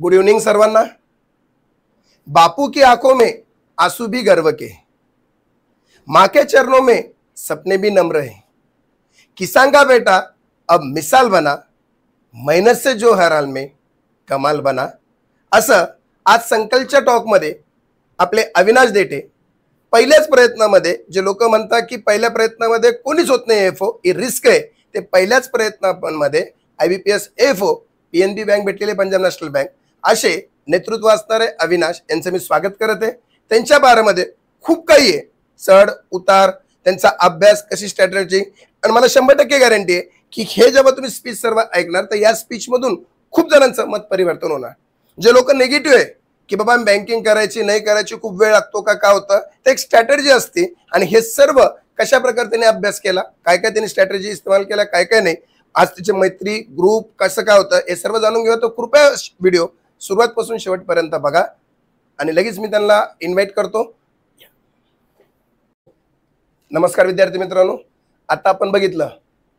Good evening सर्वांना। बापू की आंखों में आंसू भी गर्व के, माँ के चरणों में सपने भी नम्र हैं। किसान का बेटा अब मिसाल बना, मेहनत से जो हर हाल में कमाल बना। असं आज संकल्पच्या टॉकमध्ये आपले अविनाश देठे पहिल्याच प्रयत्नामध्ये, जे लोक म्हणतात की पहिल्या प्रयत्नामध्ये कोणीच होत नाही एफओ, ही रिस्क आहे, ते पहिल्याच प्रयत्नामध्ये IBPS एफओ, PNB बँक भेटलेले, पंजाब नॅशनल बँक, असे नेतृत्व असणारे अविनाश यांचं मी स्वागत करत आहे। त्यांच्या बारेमध्ये खूप काही आहे, चढ उतार, त्यांचा अभ्यास, कशी स्ट्रॅटेजी, आणि मला 100% गॅरंटी आहे की हे जेव्हा तुम्ही स्पीच सर्व ऐकणार तर या स्पीच मधून खूप जणांचं मत परिवर्तन होणार। जे लोक नेगेटिव्ह आहे की बाबा बँकिंग करायची नाही करायची, खूप वेळ लागतो का, काय होतं, ते एक स्ट्रॅटेजी असते, आणि हे सर्व कशा प्रकारे त्यांनी अभ्यास केला, काय काय त्यांनी स्ट्रॅटेजी इस्तेमाल केला, काय काय नाही, आज तिचे मैत्री ग्रुप कसं काय होतं हे सर्व जाणून घेऊया। तर कृपया व्हिडिओ सुरुवातपासून शेवटपर्यंत बघा, आणि लगेच मी त्यांना इन्व्हाइट करतो। नमस्कार विद्यार्थी मित्रांनो, आता आपण बघितलं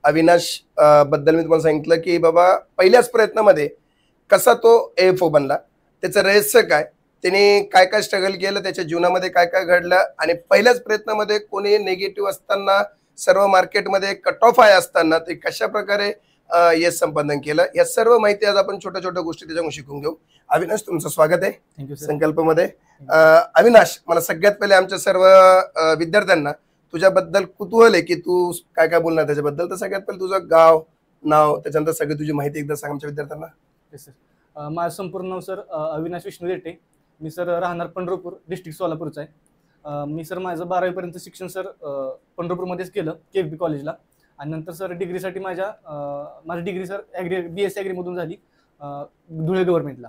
अविनाश बद्दल मी तुम्हाला सांगितलं की बाबा पहिल्याच प्रयत्नामध्ये कसा तो एफओ बनला, त्याचं रहस्य काय, त्याने काय काय स्ट्रगल केलं, त्याच्या जीवनामध्ये काय काय घडलं, आणि पहिल्याच प्रयत्नामध्ये कोणी नेगेटिव्ह असताना, सर्व मार्केटमध्ये कट ऑफ आहे असताना ते कशा प्रकारे यश संपादन केलं, या सर्व माहिती आज आपण छोट्या छोट्या गोष्टी त्याच्याकडून शिकून घेऊ। अविनाश, तुमचं स्वागत आहे थँक्यू संकल्पमध्ये। अविनाश, मला सगळ्यात पहिले आमच्या सर्व विद्यार्थ्यांना तुझ्याबद्दल कुतूहल आहे की तू काय काय बोलणार त्याच्याबद्दल, तर सगळ्यात पहिले तुझं गाव, नाव, त्याच्यानंतर सगळी तुझी माहिती एकदा सांग आमच्या विद्यार्थ्यांना। सर, माझं संपूर्ण नाव सर अविनाश विष्णू देठे। मी सर राहणार पंढरपूर, डिस्ट्रिक्ट सोलापूरचा आहे। मी सर माझं 12वी पर्यंत शिक्षण सर पंढरपूरमध्येच केलं, KFB कॉलेजला, आणि नंतर सर डिग्रीसाठी माझी डिग्री सर BSc ॲग्रीमधून झाली धुळे गव्हर्नमेंटला,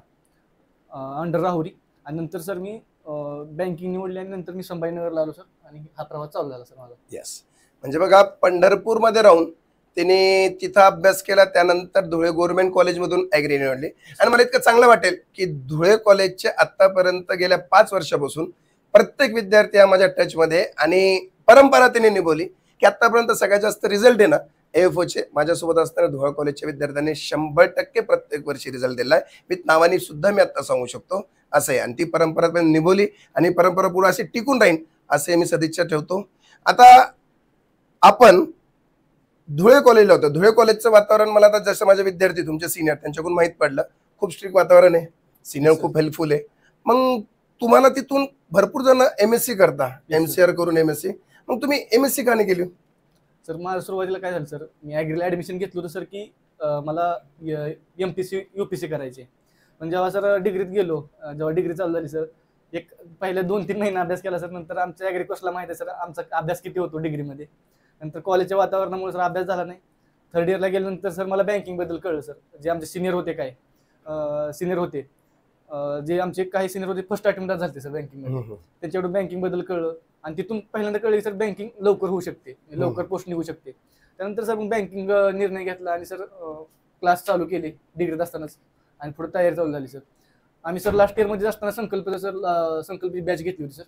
अंडर राहुरी, आणि नंतर सर मी बँकिंग निवडली, आणि नंतर मी संभाजीनगरला आलो सर, आणि हा प्रवास चालू झाला सर माझा। यस, म्हणजे बघा पंढरपूरमध्ये राहून त्याने तिथं अभ्यास केला, त्यानंतर धुळे गव्हर्नमेंट कॉलेजमधून ॲग्री निवडली, आणि मला इतकं चांगलं वाटेल की धुळे कॉलेजचे आतापर्यंत गेल्या 5 वर्षापासून प्रत्येक विद्यार्थी हा माझ्या टचमध्ये, आणि परंपरा त्यांनी निभवली की आतापर्यंत सगळ्यात जास्त रिझल्ट आहे ना एफओचे माझ्यासोबत असताना धुळे कॉलेजच्या विद्यार्थ्यांनी 100% प्रत्येक वर्षी रिझल्ट दिलाय, विथ नावाने सुद्धा मी आता सांगू शकतो असं आहे, आणि ती परंपरा त्यांनी निभवली, आणि परंपरा पुढे अशी टिकून राहील असे मी सदिच्छा ठेवतो। आता आपण धुळे कॉलेजला होतं, धुळे कॉलेजचं वातावरण मला आता जसं माझे विद्यार्थी तुमचे सिनियर त्यांच्याकडून माहीत पडलं, खूप स्ट्रिक्ट वातावरण आहे, सिनियर खूप हेल्पफुल आहे। मग तुम्हाला तिथून भरपूर जण MSc करता, MCR करून MSc, मग तुम्ही MSc का नाही केली? सर, माझं सुरुवातीला काय झालं सर, मी ॲग्रीला ॲडमिशन घेतलं होतं सर की मला MPC UPC करायचे, पण जेव्हा सर डिग्रीत गेलो, जेव्हा डिग्री चालू झाली सर, एक पहिले 2-3 महिने अभ्यास केला सर, नंतर आमच्या ॲग्री कोर्सला माहिती आहे सर आमचा अभ्यास किती होतो डिग्रीमध्ये, नंतर कॉलेजच्या वातावरणामुळे सर अभ्यास झाला नाही। 3rd इयरला गेल्यानंतर सर मला बँकिंगबद्दल कळलं सर, जे आमचे सिनियर होते, जे आमचे काही सिनियर होते फर्स्ट अटेम्प्टला झाले सर बँकिंगमध्ये, त्याच्याकडून बँकिंगबद्दल कळलं, आणि तिथून पहिल्यांदा कळलं की सर बँकिंग लवकर होऊ शकते, लवकर पोस्ट निघू शकते। त्यानंतर सर मग बँकिंग निर्णय घेतला, आणि सर क्लास चालू केले डिग्रीत असतानाच, आणि पुढे तयारी चालू झाली सर। आम्ही सर लास्ट इयरमध्ये असताना संकल्पित बॅच घेतली होती सर,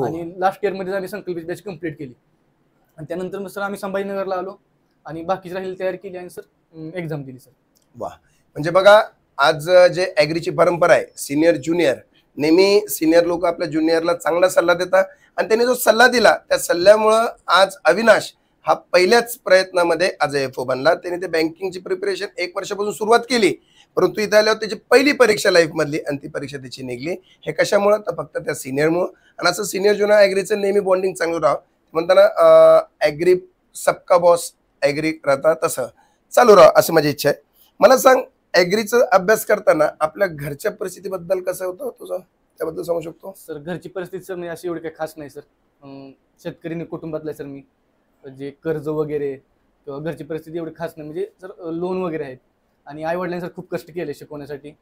आणि लास्ट इयरमध्ये आम्ही संकल्पित बॅच कंप्लीट केली, आणि त्यानंतर मग सर आम्ही संभाजीनगरला आलो, आणि बाकीची राहिली तयारी केली, आणि सर एक्झाम दिली सर। वा, म्हणजे बघा आज जे ॲग्रीची परंपरा आहे, सिनियर ज्युनियर, नेहमी सिनियर लोक आपल्या ज्युनियरला चांगला सल्ला देतात, आणि त्यांनी जो सल्ला दिला त्या सल्ल्यामुळं आज अविनाश हा पहिल्याच प्रयत्नामध्ये आज एफओ बनला। त्याने ते बँकिंगची प्रिपरेशन 1 वर्षापासून सुरुवात केली, परंतु इथं आल्यावर त्याची पहिली परीक्षा लाईफमधली, आणि ती परीक्षा त्याची निघली, हे कशामुळं, तर फक्त त्या सिनियरमुळं। आणि असं सिनियर ज्युनियर ॲग्रीचं नेहमी बॉन्डिंग चांगलं राहावं, म्हणताना ॲग्री सबका बॉस ॲग्री राहता, तसं चालू राहा अशी माझी इच्छा आहे। मला सांग, ॲग्रीचा अभ्यास करताना आपल्या घरच्या परिस्थितीबद्दल कसं होतं तुझं, त्याबद्दल सांगू शकतो? सर, घरची परिस्थिती सर मी अशी एवढी काही खास नाही सर, शेतकरी कुटुंबातला सर मी, जे कर्ज वगैरे किंवा घरची परिस्थिती एवढी खास नाही, म्हणजे सर लोन वगैरे आहेत, आणि आई वडिलांनी सर खूप कष्ट केले शिकवण्यासाठी,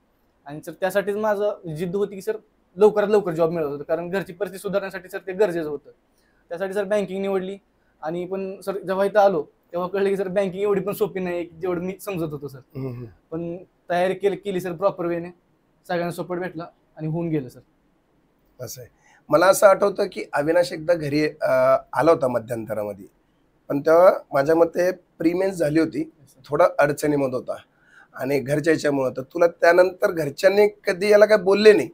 आणि सर त्यासाठीच माझं जिद्द होती की सर लवकरात लवकर जॉब मिळत होतं, कारण घरची परिस्थिती सुधारण्यासाठी सर ते गरजेचं होतं। त्यासाठी सर बँकिंग निवडली, आणि पण सर जेव्हा इथं आलो तेव्हा कळलं की सर बँकिंग एवढी पण सोपी नाही जेवढं मी समजत होतो सर, पण तयारी केली सर प्रॉपर वेने, सगळ्यांना सपोर्ट भेटला, आणि होऊन गेलं सर। असं आहे, मला असं आठवतं की अविनाश एकदा घरी आला होता मध्यंतरामध्ये, पण तेव्हा माझ्या मते प्रीमेन्स झाली होती, थोडा अडचणीमध्ये होता, आणि घरच्या याच्यामुळं, तर तुला त्यानंतर घरच्यांनी कधी याला काय बोलले नाही,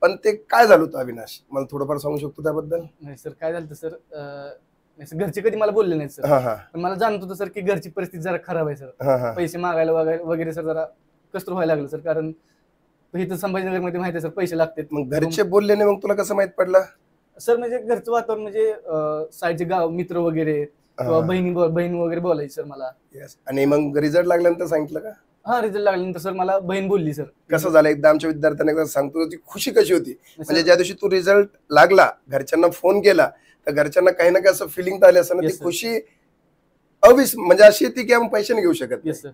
पण ते काय झालं होतं अविनाश, मला थोडंफार सांगू शकतो त्याबद्दल? नाही सर, काय झालं सर, नाही सर, घरचे कधी मला बोलले नाहीत सर. हा हा पण मला जाणत होतं सर की घरची परिस्थिती जरा खराब आहे सर. हा हा पैसे मागायला वगैरे सर जरा कसर व्हायला लागलं सर, कारण इथं संभाजीनगरमध्ये माहिती आहे सर, पैसे लागतात. मग घरचे बोलले नाही, मग तुला कसं माहित पडलं? सर म्हणजे घरचं वातावरण म्हणजे साईडचे गाव मित्र वगैरे किंवा बहीण वगैरे बोलायची सर मला. Yes. आणि मग रिझल्ट लागल्यानंतर सांगितलं का? हा, रिझल्ट लागल्यानंतर सर मला बहीण बोलली सर. कसं झालं एकदा आमच्या विद्यार्थ्यांना एकदा सांगतो, ती खुशी कशी होती म्हणजे सर, ज्या दिवशी तू रिझल्ट लागला, घरच्यांना फोन केला, तर घरच्यांना काही ना काही असं फिलिंग आली असं ना, Yes, ती sir. खुशी म्हणजे अशी ती की आपण पैशाने घेऊ शकत नाही. Yes sir.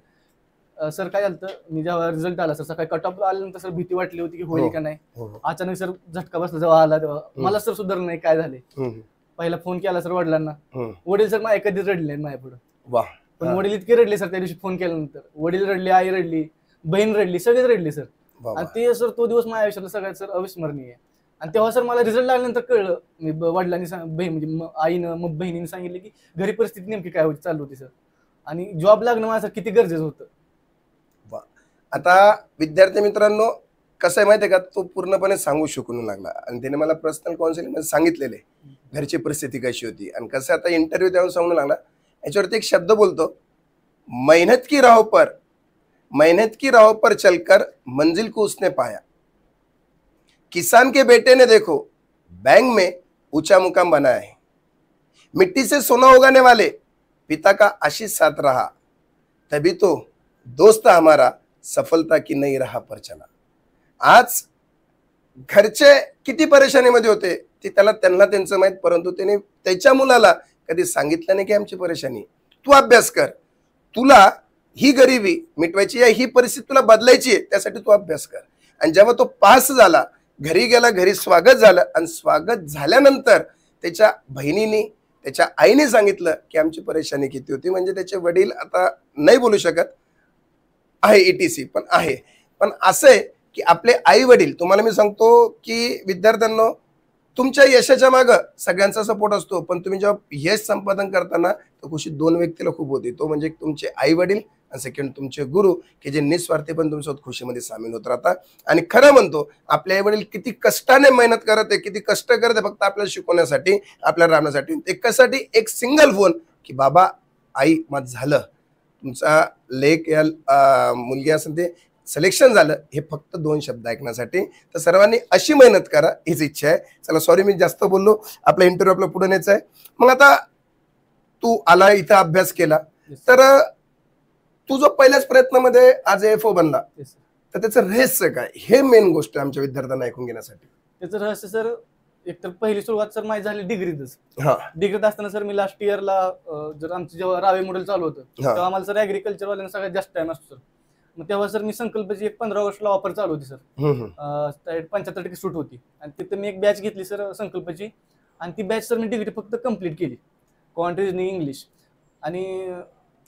सर काय झालं, मी जेव्हा रिझल्ट आला सर, सकाळी कट ऑफ आल्यानंतर सर भीती वाटली होती की होईल हो. का नाही. हो, हो. अचानक सर झटका बसला जेव्हा आला, तेव्हा मला सर सुधारण नाही काय झाले. हम्म, पहिला फोन केला सर वडिलांना. हम्म. वडील सर माझ्या कधी रडले नाहीत माझ्या पुढे. वा. पण हा. वडील इतके रडले सर त्या दिवशी फोन केल्यानंतर. वडील रडले, आई रडली, बहीण रडली, सगळेच रडले सर. वा, वा. आणि ते सर तो दिवस माझ्या आयुष्यातला सगळ्यात सर अविस्मरणीय आहे. आणि तेव्हा सर मला रिझल्ट लागल्यानंतर कळलं, मी वडिलांनी बहीण म्हणजे आईनं मग बहिणीने सांगितलं की घरी परिस्थिती नेमकी काय होती चालू होती सर, आणि जॉब लागणं माझं किती गरजेचं होतं. वा. आता विद्यार्थी मित्रांनो, कसं आहे माहिती आहे का, तो पूर्णपणे सांगू शकून लागला आणि त्याने मला पर्सनल काउन्सिलिंग मध्ये सांगितलेले घरची परिस्थिती कशी होती आणि कसं आता इंटरव्ह्यू देऊन सांगू लागला. याच्यावरती एक शब्द बोलतो, मेहनत की राहों पर चलकर मंजिल को उसने पाया, किसान के बेटे ने देखो बैंक में ऊंचा मुकाम बनाया है, मिट्टी से सोना उगाने वाले पिता का आशीष साथ रहा, तभी तो दोस्त हमारा सफलता की नई राह पर चला. आज घरचे किती परेशानीमध्ये होते ते त्यांना त्यांचं माहित, परंतु त्याने त्याच्या मुलाला कधी सांगितलं नाही की आमची परेशानी, तू अभ्यास कर, तुला ही गरिबी मिटवायची आहे, ही परिस्थिती तुला बदलायची आहे, त्यासाठी तू अभ्यास कर. आणि जेव्हा तो पास झाला, घरी गेला, घरी स्वागत झालं आणि स्वागत झाल्यानंतर त्याच्या बहिणीने त्याच्या आईने सांगितलं की आमची परेशानी किती होती. म्हणजे त्याचे वडील आता नाही बोलू शकत आहे ETC पण आहे, पण असं आहे की आपले आई वडील, तुम्हाला मी सांगतो की विद्यार्थ्यांनो, तुमच्या यशाच्या मागं सगळ्यांचा सपोर्ट असतो, पण तुम्ही जेव्हा यश संपादन करताना तर खुशी दोन व्यक्तीला खूप होती, तो म्हणजे तुमचे आई वडील आणि सेकंड तुमचे गुरु, की जे निस्वार्थी पण तुमच्यासोबत खुशीमध्ये सामील होत राहतात. आणि खरं म्हणतो, आपले आई वडील किती कष्टाने मेहनत करत आहे, किती कष्ट करत आहे फक्त आपल्याला शिकवण्यासाठी, आपल्याला राहण्यासाठी. ते कशासाठी? एक सिंगल फोन की बाबा आई माझं झालं, तुमचा लेख या मुलगी असेल ते सिलेक्शन झालं, हे फक्त 2 शब्द ऐकण्यासाठी. तर सर्वांनी अशी मेहनत करा, हीच इच्छा आहे. चला, सॉरी मी जास्त बोललो, आपला इंटरव्ह्यू आपला पुढे न्यायचा आहे. मग आता तू आला इथं अभ्यास केला, तर तू जो पहिल्याच प्रयत्नामध्ये आज AFO बनला, तर त्याचं रहस्य काय, हे मेन गोष्ट आमच्या विद्यार्थ्यांना ऐकून घेण्यासाठी. त्याचं रहस्य सर, एकतर पहिली सुरुवात सर माझी झाली डिग्रीतच. हा. डिग्रीत असताना सर मी लास्ट इयरला, जर आमचं जेव्हा रावे मॉडेल चालू होतं तेव्हा आम्हाला सर ऍग्रिकल्चर वाल्यांना सगळ्यात जास्त टाइम असतो सर. मग तेव्हा सर मी संकल्पची एक 15 ऑगस्टला ऑफर चालू होती सर, 75% सूट होती, आणि तिथं मी एक बॅच घेतली सर संकल्पची, आणि ती बॅच सर मी डिग्री फक्त कंप्लीट केली, क्वांट रिजनिंग इंग्लिश. आणि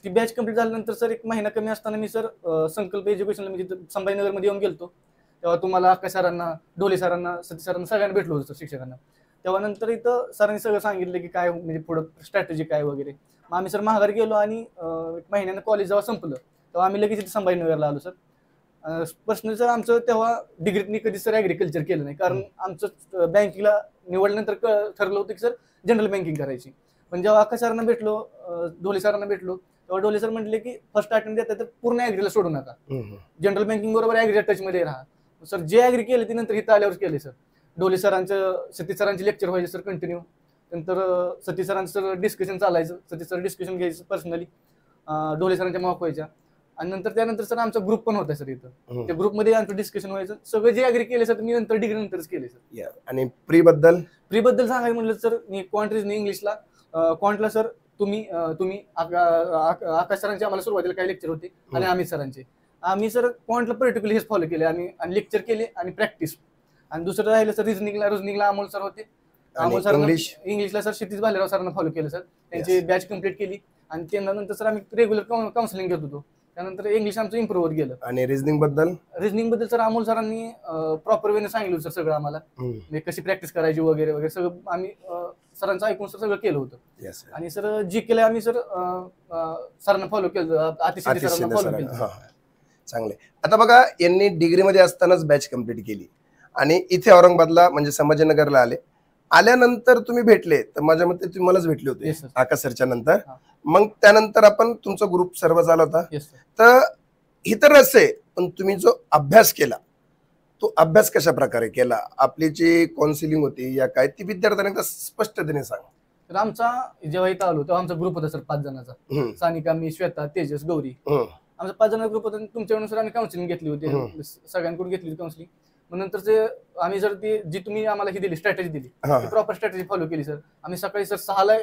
ती बॅच कंप्लीट झाल्यानंतर सर एक महिना कमी असताना मी सर संकल्प एज्युकेशनला म्हणजे संभाजीनगरमध्ये येऊन गेलतो. तेव्हा तुम्हाला आकाश सरांना, डोले सरांना, सतीश सरांना सगळ्यांना भेटलो होतो सर, शिक्षकांना. तेव्हा नंतर इथं सरांनी सगळं सांगितलं की काय म्हणजे पुढं स्ट्रॅटेजी काय वगैरे. मग आम्ही सर माघार गेलो, आणि एक महिन्यानं कॉलेज जेव्हा संपलं तेव्हा आम्ही लगेच इथे संभाजीनगरला आलो सर. पर्सनली सर आमचं तेव्हा डिग्रीतनी कधी सर ॲग्रिकल्चर केलं नाही, कारण आमचं बँकिंगला निवडल्यानंतर ठरलं होतं की सर जनरल बँकिंग करायची. पण जेव्हा आकाश सरांना भेटलो, डोले सरांना भेटलो, तेव्हा डोले सर म्हटले की फर्स्ट अटेम्प्ट देतात तर पूर्ण ॲग्रीला सोडू नका, जनरल बँकिंग बरोबर ॲग्री टचमध्ये राहा. सर जे ॲग्री केले ते नंतर इथं आल्यावर केले सर. डोले सरांचं, सतीश सरांचे लेक्चर व्हायचे सर कंटिन्यू. नंतर सतीश सरांचं सर डिस्कशन चालायचं, सतीश सर डिस्कशन घ्यायचं पर्सनली, डोले सरांच्या मॉक व्हायच्या. आणि नंतर त्यानंतर सर आमचा ग्रुप पण होता सर इथं, त्या ग्रुपमध्ये आमचं डिस्कशन व्हायचं. सगळं जे ॲग्री केले सर मी नंतर डिग्री नंतरच केले सर. आणि प्री बद्दल सांगायचं म्हटलं सर, मी क्वांट रिजनिंग इंग्लिशला, क्वांटला सर तुम्ही आकाश सरांचे आम्हाला सुरुवातीला काही लेक्चर होते, आणि अमित सरांचे. आम्ही सर क्वांटला पर्टिक्युलर हेच फॉलो केले, आणि लेक्चर केले आणि प्रॅक्टिस. आणि दुसरं राहिलं सर रिजनिंगला अमोल सर होते. अमोल सर इंग्लिशला सर क्षितिज भालेराव सरांना फॉलो केलं सर, त्यांची बॅच कंप्लीट केली. आणि त्यानंतर सर आम्ही रेग्युलर काउन्सिलिंग घेत होतो. त्यानंतर इंग्लिश आमचं इम्प्रूव्ह होत गेलं. आणि रिजनिंग बद्दल सर अमोल सरांनी प्रॉपर वेने सांगितलं सर सगळं आम्हाला, म्हणजे कशी प्रॅक्टिस करायची वगैरे वगैरे सगळं आम्ही सरांचं ऐकून सर सगळं केलं होतं. आणि सर जी केलं आम्ही सर सरांना फॉलो केलं, अतिशय सरांना फॉलो केलं. चांगले. आता बघा, यांनी डिग्रीमध्ये असतानाच बॅच कंप्लीट केली आणि इथे औरंगाबादला म्हणजे संभाजीनगरला आले. आल्यानंतर तुम्ही भेटले तर माझ्या मते तुम्ही मलाच भेटले होते Yes, sir. आकाश सरच्या नंतर. हा. मग त्यानंतर आपण तुमचा ग्रुप सर्व झाला होता. Yes sir. तर ही तर रस आहे, पण तुम्ही जो अभ्यास केला तो अभ्यास कशा प्रकारे केला? आपली जी काउन्सिलिंग होती या काय, ती विद्यार्थ्यांना एकदा स्पष्टतेने सांग. तर आमचा जेव्हा इथं आलो तेव्हा आमचा ग्रुप होता सर 5 जणांचा. हम्म, सानिका, मी, श्वेता, तेजस, गौरी. हम्म, आमचा 5 जणांचा ग्रुप होता. तुमच्याकडून सर आम्ही काउन्सिलिंग घेतली होती. सगळ्यांकडून घेतली होती काउन्सिलिंग. मग नंतर ते आम्ही सर ती जी तुम्ही आम्हाला ही दिली स्ट्रॅटेजी दिली, हा. ती प्रॉपर स्ट्रॅटेजी फॉलो केली सर. आम्ही सकाळी सर 6ला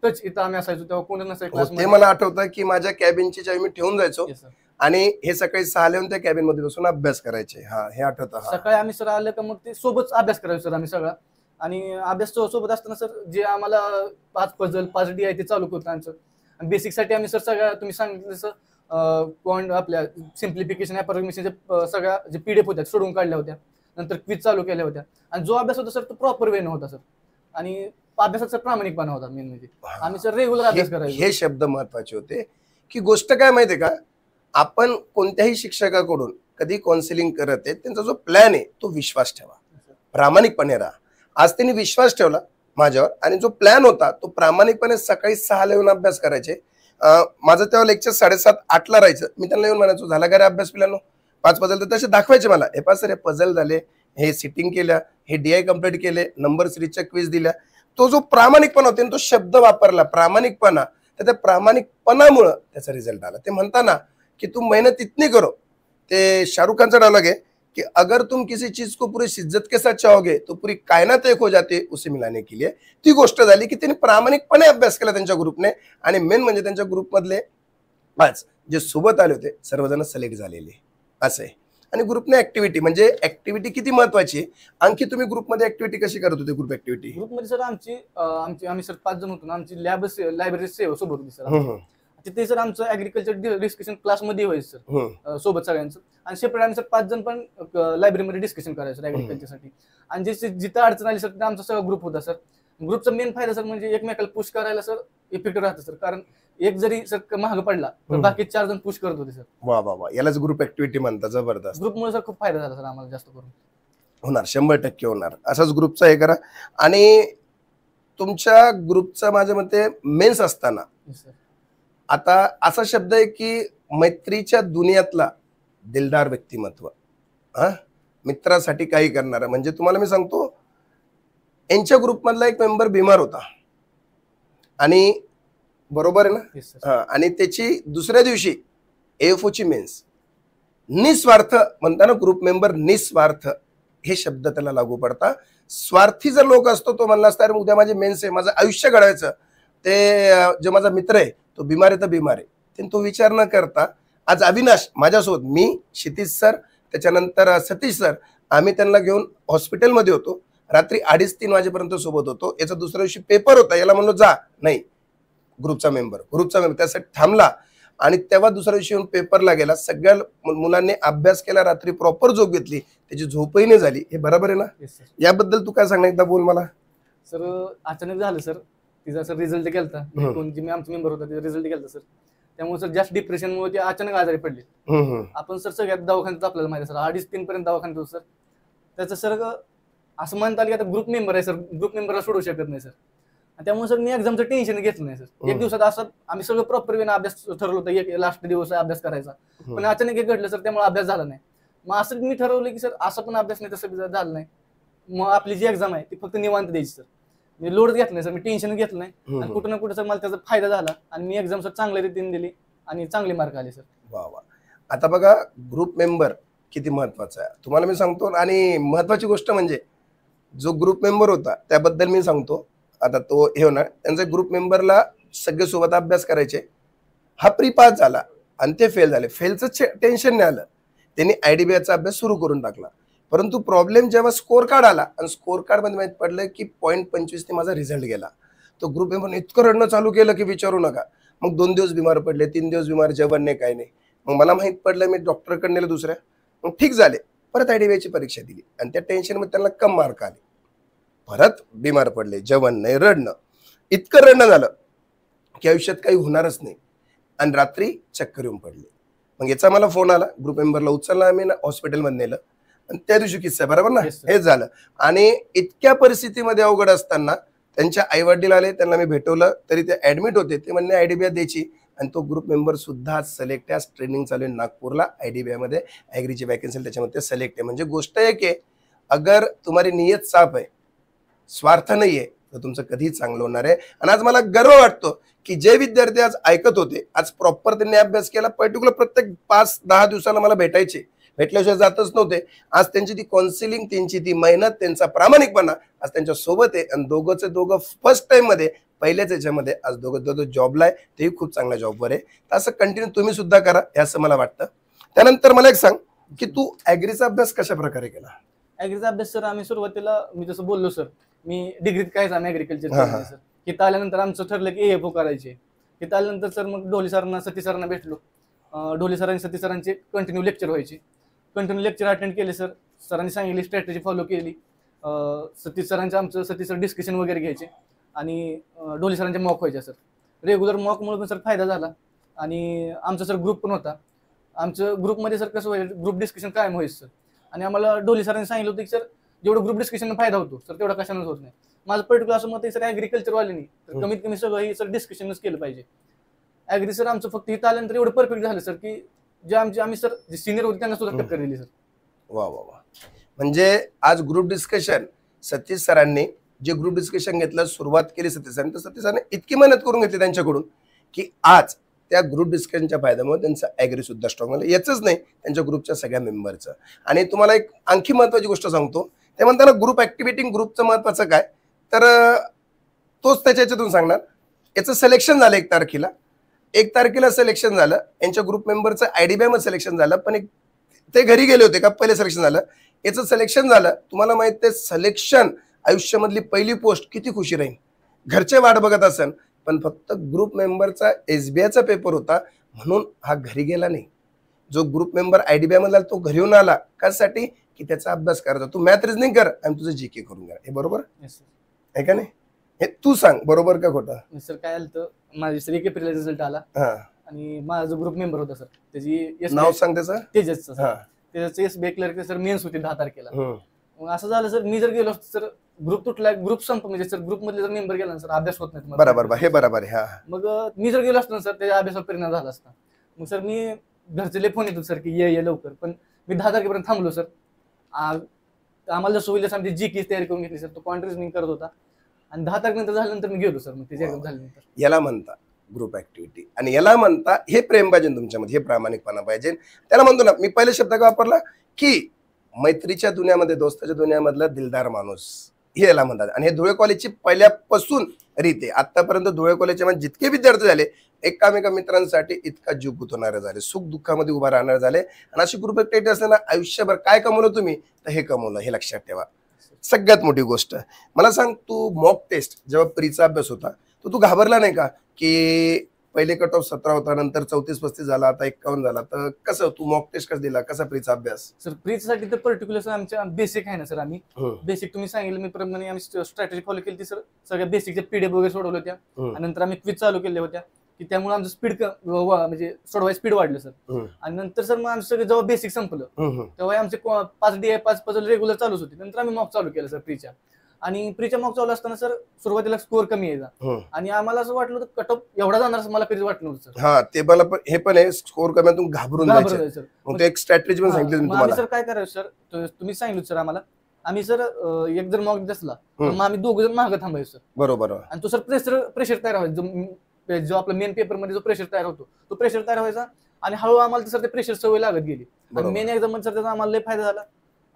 टच इथं आम्ही असायचो तेव्हा कोणी नसायचं हो, ते क्लासमध्ये. मला आठवतं की माझ्या कॅबिनची चावी मी ठेवून जायचो Yes, sir. आणि हे सकाळी 6 येऊन त्या कॅबिन मध्ये बसून अभ्यास करायचे. हा, हे आठवतं. हा. सकाळी आम्ही सर आलं का मग ते सोबत अभ्यास करायचो सर आम्ही सगळा. आणि अभ्यास सोबत असताना सर जे आम्हाला 5 पझल 5 डी आहे ते चालू करतो आमचं. आणि बेसिक साठी आम्ही सर सगळ्या तुम्ही सांगितलं सर आपल्या सिम्प्लिफिकेशन अप्रॉक्सिमेशनच्या सगळ्या जे पीडीएफ होत्या सोडून काढल्या होत्या. नंतर क्विज चालू केल्या होत्या. आणि जो अभ्यास होता सर तो प्रॉपर वेने होता सर. आणि अभ्यासाचा प्रामाणिकपणा होता मेन म्हणजे. आम्ही सर रेग्युलर अभ्यास करायचो. हे शब्द महत्वाचे होते की गोष्ट काय माहितीये का, आपण कोणत्याही शिक्षकाकडून कधी काउन्सिलिंग करत आहे, त्यांचा जो प्लॅन आहे तो विश्वास ठेवा, प्रामाणिकपणे राहा. आज त्यांनी विश्वास ठेवला माझ्यावर आणि जो प्लॅन होता तो प्रामाणिकपणे सकाळी 6ला येऊन अभ्यास करायचे. माझं तेव्हा लेक्चर 7:30-8ला राहायचं. मी त्यांना येऊन म्हणायचो, झाला का रे अभ्यास पिलानो? 5 पझल तर तसे दाखवायचे मला. हे पास सर, हे पझल झाले, हे सिटिंग केल्या, हे डीआय कम्प्लीट केले, नंबर सिरीजच्या क्विज दिल्या. तो जो प्रामाणिकपणा होता, तो शब्द वापरला प्रामाणिकपणा, तर त्या प्रामाणिकपणामुळे त्याचा रिझल्ट आला. ते म्हणताना की तुम मेहनत इतनी करो, ते शाहरुख खानचा डायलॉग आहे कि अगर तुम किसी चीज को पूरी शिद्दत के साथ चाहोगे तो पूरी कायनात एक हो जाते उसे मिलाने के लिए. ती गोष्ट झाली की त्यांनी प्रामाणिकपणे अभ्यास केला त्यांच्या ग्रुपने. आणि मेन म्हणजे त्यांच्या ग्रुपमधले आज जे सोबत आले होते सर्वजण सिलेक्ट झालेले असं आहे. आणि ग्रुपने ऍक्टिव्हिटी म्हणजे ऍक्टिव्हिटी किती महत्वाची आहे. आणखी तुम्ही ग्रुपमध्ये ऍक्टिव्हिटी कशी करत होते? ग्रुप ऍक्टिव्हिटी ग्रुपमध्ये सर आम्ही सर 5 जण होतो ना. आमची लायब्ररी सेवा सोबत होती सर. तिथे सर आमचं ऍग्रिकल्चर डिस्कशन क्लासमध्ये व्हायचं सर सोबत सगळ्यांचं. आणि सेपरेट आम्ही सर 5 जण पण लायब्ररीमध्ये डिस्कशन करायचं ऍग्रिकल्चरसाठी. आणि जे जिथं अडचण आली सर तिथे आमचा सगळा ग्रुप होता सर. ग्रुपचा मेन फायदा सर म्हणजे एकमेकाला पुश करायला सर इफेक्टिव्ह राहतं सर. कारण एक जरी सर महाग पडला तर बाकी 4 जण पुश करत होते सर. वा वा वा, यालाच ग्रुप ऍक्टिव्हिटी म्हणतात. जबरदस्त. ग्रुपमुळे सर खूप फायदा झाला सर आम्हाला जास्त करून. होणार, 100% होणार. असाच ग्रुपचा हे करा. आणि तुमच्या ग्रुपचा माझ्या मते मेन्स असताना आता असा शब्द आहे की मैत्रीच्या दुनियातला दिलदार व्यक्तिमत्व, हा, मित्रासाठी काही करणारा. म्हणजे तुम्हाला मी सांगतो, यांच्या ग्रुपमधला एक मेंबर बिमार होता आणि बरोबर आहे ना. Yes, sir. हा, आणि त्याची दुसऱ्या दिवशी AFO ची मेन्स. निस्वार्थ म्हणताना ग्रुप मेंबर निस्वार्थ हे शब्द त्याला लागू पडता. स्वार्थी जर लोक असतो तो म्हणला असता, उद्या माझे मेन्स आहे, माझं आयुष्य घडवायचं, ते जो माझा मित्र आहे तो बिमार आहे तर बिमार आहे, त्यांनी तो विचार न करता आज अविनाश माझ्यासोबत, मी, क्षितिज सर, त्याच्यानंतर सतीश सर, आम्ही त्यांना घेऊन हॉस्पिटलमध्ये होतो. रात्री 2:30-3 वाजेपर्यंत सोबत होतो. याचा दुसऱ्या दिवशी पेपर होता, याला म्हणलो जा, नाही, ग्रुपचा मेंबर त्यासाठी थांबला. आणि तेव्हा दुसऱ्या दिवशी येऊन पेपरला गेला. सगळ्या मुलांनी अभ्यास केला, रात्री प्रॉपर झोप घेतली, त्याची झोपही नाही झाली. हे बरोबर आहे ना? Yes, sir. याबद्दल तू काय सांगणार, एकदा बोल मला. सर अचानक झालं सर. तिचा सर रिझल्ट केलता. कोण जे आमचा मेंबर होता त्याचा रिझल्ट केलता सर. त्यामुळे सर जास्त डिप्रेशनमुळे ते अचानक आजारी पडले. आपण सर सगळ्यात दवाखान्यात आपल्याला माहिती सर 2:30-3 पर्यंत दवाखान्यात होतो सर. त्याचं सर असं म्हणता आलं की आता ग्रुप मेंबर आहे सर, ग्रुप मेंबरला सोडू शकत नाही सर. त्यामुळे सर मी एक्झामचं टेन्शन घेतलं नाही सर. एक दिवसात असं आम्ही सगळं प्रॉपर वेळेला अभ्यास ठरवलं होतं, एक लास्ट दिवस अभ्यास करायचा. पण अचानक एक घडलं सर, त्यामुळे अभ्यास झाला नाही. मग असं मी ठरवलं की सर असं पण अभ्यास नाही तसं झालं नाही. मग आपली जी एक्झाम आहे ती फक्त निवांत द्यायची सर. मी लोड घेतलं नाही सर, मी टेन्शन घेतलं नाही. आणि कुठं ना कुठं सर मला त्याचा फायदा झाला आणि मी एक्झाम सर चांगल्या रीतीने दिली आणि चांगले मार्क आले सर. वा वा. आता बघा, ग्रुप मेंबर किती महत्वाचा आहे तुम्हाला मी सांगतो. आणि महत्वाची गोष्ट म्हणजे जो ग्रुप मेंबर होता त्याबद्दल मी सांगतो. आता तो हे होणार, त्यांच्या ग्रुप मेंबरला सगळे सोबत अभ्यास करायचे. हा प्री पास झाला आणि ते फेल झाले. फेलचं टेन्शन नाही आलं, त्यांनी IDBIचा अभ्यास सुरू करून टाकला. परंतु प्रॉब्लेम जेव्हा स्कोर कार्ड आला आणि स्कोर कार्ड मध्ये माहित पडलं की 0.25 ने माझा रिझल्ट गेला, तो ग्रुप मेंबर इतकं रडणं चालू केलं की विचारू नका. मग 2 दिवस बिमार पडले, 3 दिवस बिमार, जेवण नाही, काय नाही. मग मला माहित पडलं, मी डॉक्टरकडे नेलं दुसऱ्या. मग ठीक झाले. परत IDBIची परीक्षा दिली आणि त्या टेन्शनमध्ये त्यांना कम मार्क आले. परत बिमार पडले, जेवण नाही, रडणं, इतकं रडणं झालं की आयुष्यात काही होणारच नाही. आणि रात्री चक्कर येऊन पडले. मग याचा मला फोन आला, ग्रुप मेंबरला उचलला आम्ही ना हॉस्पिटलमध्ये नेलं आणि त्या दिवशी किस्सा बरोबर ना, Yes, sir. हेच झालं. आणि इतक्या परिस्थितीमध्ये अवघड असताना त्यांच्या आई वडील आले, त्यांना मी भेटवलं, तरी ते ऍडमिट होते. ते म्हणणे आयडीबीआय द्यायची, आणि तो ग्रुप मेंबर सुद्धा आज सिलेक्ट आहे. आज ट्रेनिंग चालू आहे नागपूरला आयडीबीआय मध्ये, ॲग्रीची वॅकन्सी त्याच्यामध्ये सिलेक्ट आहे. म्हणजे गोष्ट आहे की अगर तुम्हारी नियत साफ आहे, स्वार्थ नाही आहे, तर तुमचं कधीही चांगलं होणार आहे. आणि आज मला गर्व वाटतो की जे विद्यार्थी आज ऐकत होते, आज प्रॉपर त्यांनी अभ्यास केला. पर्टिक्युलर प्रत्येक 5-10 दिवसाला मला भेटायचे, भेटल्याशिवाय जातच नव्हते. आज त्यांची ती काउन्सिलिंग, त्यांची ती मेहनत, त्यांचा प्रामाणिकपणा आज त्यांच्या सोबत आहे. आणि दोघं फर्स्ट टाइम मध्ये, पहिल्याच याच्यामध्ये आज दोघं जॉबला आहे, तेही खूप चांगल्या जॉबवर आहे. तर असं कंटिन्यू तुम्ही सुद्धा करा, हे असं मला वाटतं. त्यानंतर मला एक सांग की तू ॲग्रीचा अभ्यास कशा प्रकारे केला? ॲग्रीचा अभ्यास सर आम्ही सुरुवातीला, मी जसं बोललो सर, मी डिग्रीत काय आम्ही ॲग्रिकल्चर हा, हा. सर. इथं आल्यानंतर आमचं ठरलं की AFO करायचे. इथं आल्यानंतर सर मग ढोले सरांना, सती सरांना भेटलो. ढोले सरांनी, सती सरांचे कंटिन्यू लेक्चर व्हायचे. कंटिन्यू लेक्चर अटेंड केले सर. सरांनी सांगितली स्ट्रॅटेजी फॉलो केली. सती सरांचं, आमचं सती सर डिस्कशन वगैरे घ्यायचे आणि ढोले सरांचे मॉक व्हायचे सर. रेग्युलर मॉकमुळे पण सर फायदा झाला. आणि आमचा सर ग्रुप पण होता. आमचं ग्रुपमध्ये सर कसं व्हायचं, ग्रुप डिस्कशन कायम व्हायचं सर. आणि आम्हाला ढोले सरांनी सांगितलं होतं की सर जेवढं ग्रुप डिस्कशन फायदा होतो सर, तेवढा कशानंच होत नाही. माझं पर्टिक्युलर असं मत आहे सर, ॲग्रिकल्चरवाल्यांनी तर कमीत कमी सगळं हे सर डिस्कशनच केलं पाहिजे. ॲग्री सर आमचं फक्त इथं आल्यानंतर एवढं परफेक्ट झालं सर की जे आम्ही सर जे सिनियर होते त्यांना सुद्धा टक्कर दिली सर. वा वा वा. म्हणजे आज ग्रुप डिस्कशन सतीश सरांनी जे ग्रुप डिस्कशन घेतलं, सुरुवात केली सतीश सरांनी, तर सतीश सरांनी इतकी मेहनत करून घेतली त्यांच्याकडून की आज त्या ग्रुप डिस्कशनच्या फायद्यामुळे त्यांचं ॲग्री सुद्धा स्ट्रॉंग झालं. याचंच नाही, त्यांच्या ग्रुपच्या सगळ्या मेंबरचं. आणि तुम्हाला एक आणखी महत्वाची गोष्ट सांगतो, ते म्हणताना ग्रुप ऍक्टिव्हिटी, ग्रुपचं महत्वाचं काय, तर तोच त्याच्या याच्यातून सांगणार. याचं सिलेक्शन झालं 1 तारखेला सिलेक्शन झालं. यांच्या ग्रुप मेंबरचं आयडीबीआय मध्ये सिलेक्शन झालं, पण ते घरी गेले होते का, पहिले सिलेक्शन झालं. याचं सिलेक्शन झालं. तुम्हाला माहित आहे, सिलेक्शन आयुष्यामधली पहिली पोस्ट, किती खुशी राहील. घरचे वाट बघत असेल, पण फक्त ग्रुप मेंबरचा SBIचा पेपर होता म्हणून हा घरी गेला नाही. जो ग्रुप मेंबर आयडीबीआय मध्ये तो घरी येऊन आला, कशासाठी, की त्याचा अभ्यास करायचा. तू मॅथ रिजनिंग कर आणि तुझं GK करून घ्या. हे बरोबर आहे का नाही? हे तू सांग, बरोबर का खोटं? सर काय झालं, माझी सर 1 एप्रिलला रिझल्ट आला आणि माझा जो ग्रुप मेंबर होता सर, त्याची नाव सांग त्याचं. तेजसचं सर. त्याचं SBI क्लर्क सर मेन्स होती 10 तारखेला. मग असं झालं सर, मी जर गेलो असतो सर, ग्रुप तुटला, ग्रुप म्हणजे सर ग्रुप मधले जर मेंबर गेला ना सर, अभ्यास होत नाही. बरोबर, हे बरोबर आहे. मग मी जर गेलो असतो ना सर, त्याच्या अभ्यासावर परिणाम झाला असता. मग सर मी घरचे फोन येतो सर की ये लवकर, पण मी 10 तारखेपर्यंत थांबलो सर. आम्हाला जसं होईल आमची GK तयारी करून घेतली सर. तो कॉन्ट्रिब्युशन करत होता आणि 10 तारखेनंतर झाल्यानंतर मी गेलो सर. मग त्याची एक्झाम झाल्यानंतर. याला म्हणता ग्रुप ऍक्टिव्हिटी, आणि याला म्हणता हे प्रेम पाहिजे तुमच्यामध्ये, हे प्रामाणिकपणा पाहिजे. त्याला म्हणतो ना, मी पहिले शब्द का वापरला की मैत्रीच्या दुनियामध्ये, दोस्ताच्या दुनियामधला दिलदार माणूस, हे याला म्हणतात. आणि हे धुळे कॉलेजची पहिल्यापासून रीत आहे. आतापर्यंत धुळे कॉलेजच्या जितके विद्यार्थी झाले, एकामेका मित्रांसाठी इतका जीव गुंतवणारे झाले, सुख दुःखामध्ये उभा राहणारे झाले. आणि अशी ग्रुप ऍक्टिव्हिटी असताना आयुष्यभर काय कमवलं तुम्ही, तर हे कमवलं, हे लक्षात ठेवा. सगळ्यात मोठी गोष्ट मला सांग, तू मॉक टेस्ट जेव्हा प्रीचा अभ्यास होता, तर तू घाबरला नाही का की पहिले कट ऑफ 17 होता, नंतर 34-35 झाला, आता 51 झाला, तर कसं तू मॉक टेस्ट कसं दिला, कसा प्रीचा अभ्यास? सर प्रीसाठी तर पर्टिक्युलर आमच्या बेसिक आहे ना सर, आम्ही बेसिक तुम्ही सांगितलं मी प्रमाणे आम्ही स्ट्रॅटेजी फॉलो केली सर. सगळ्या बेसिकच्या PDF वगैरे सोडवल्या होत्या आणि नंतर आम्ही क्विज चालू केल्या होत्या की त्यामुळे आमचं स्पीड म्हणजे सोडवाय स्पीड वाढलं सर. आणि नंतर सर मग आमचं जेव्हा बेसिक संपलं तेव्हा आमचे 5 DI 5 पजल रेग्युलर चालूच होते. नंतर आम्ही मॉक चालू केलं सर प्रीच्या. आणि प्रीच्या मॉक चालू असताना सर सुरुवातीला स्कोअर कमी यायचा आणि आम्हाला असं वाटलं होतं कट ऑफ एवढा जाणार असं मला कधी वाटलं होतं सर. हा, ते मला हे पण आहे, स्कोअर कमी तुम्ही घाबरून जायचं. मग ते एक स्ट्रॅटेजी पण सांगितली तुम्हाला. सर काय करायचं सर, तुम्ही सांगितलं सर आम्हाला, आम्ही सर एक जर मॉक दिसला मग आम्ही 2 जण मागं थांबायचो सर. बरोबर. आणि तो सर प्रेशर तयार व्हायचा, जो आपला मेन पेपर मध्ये जो प्रेशर तयार होतो तो प्रेशर तयार व्हायचा आणि हळूहळू आम्हाला सर ते प्रेशर सवय लागत गेली. आणि मेन एक्झाम सर त्याचा आम्हाला लय फायदा झाला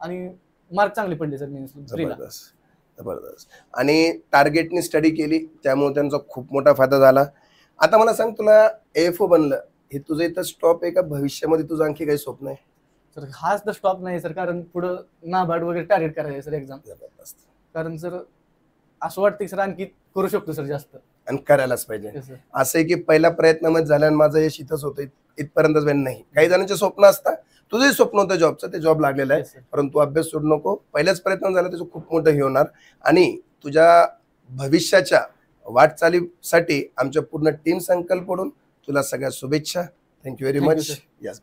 आणि मार्क चांगले पडले सर मेन प्रीला. जबरदस्त. आणि टार्गेटनी स्टडी केली त्यामुळे त्यांचा खूप मोठा फायदा झाला. आता मला सांग, तुला AFO बनलं, हे तुझं इथं स्टॉप आहे का भविष्यामध्ये तुझं आणखी काही स्वप्न आहे? सर हाच तर स्टॉप नाही सर, कारण पुढं नाबार्ड वगैरे टार्गेट करायचं सर एक्झाम. जबरदस्त. कारण सर असं वाटतं की सर आणखी करू शकतो सर जास्त, आणि करायलाच पाहिजे. असं आहे की पहिल्या प्रयत्नामध्ये झाल्यानं माझं यश इथंच होतं, इथपर्यंत नाही. काही जणांचे स्वप्न असतात, तुझंही स्वप्न होतं जॉबचं, ते जॉब लागलेलं आहे, परंतु अभ्यास सोडू नको. पहिल्याच प्रयत्न झाला त्याचं खूप मोठं हे होणार. आणि तुझ्या भविष्याच्या वाटचालीसाठी आमच्या पूर्ण टीम संकल्प पडून तुला सगळ्या शुभेच्छा. Thank you very much. यस.